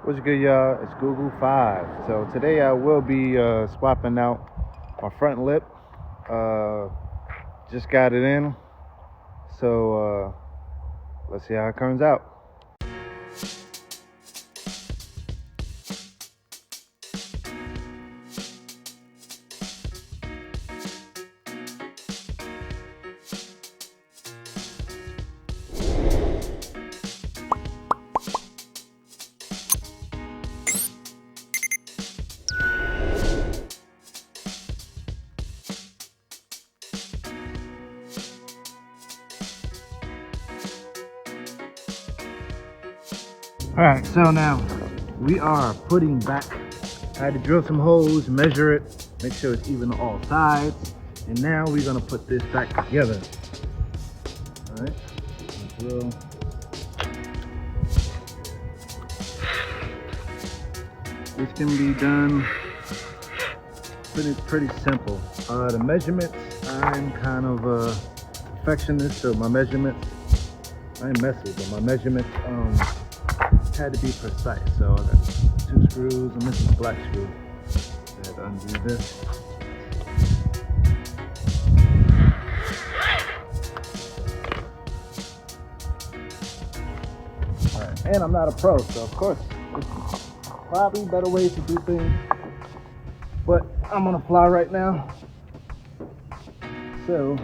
What's good, y'all? It's Google 5. So today I will be swapping out my front lip. Just got it in. So let's see how it turns out. All right, so now we are putting back. I had to drill some holes, measure it, make sure it's even on all sides, and now we're gonna put this back together. All right, drill. This can be done pretty simple. The measurements, I'm kind of a perfectionist, so my measurements, I ain't messy, but my measurements had to be precise. So I got 2 screws, I'm missing a black screw. I had to undo this. All right, and I'm not a pro, so of course, there's probably better ways to do things, but I'm on the fly right now. So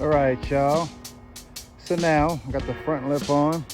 all right, y'all. So now I got the front lip on.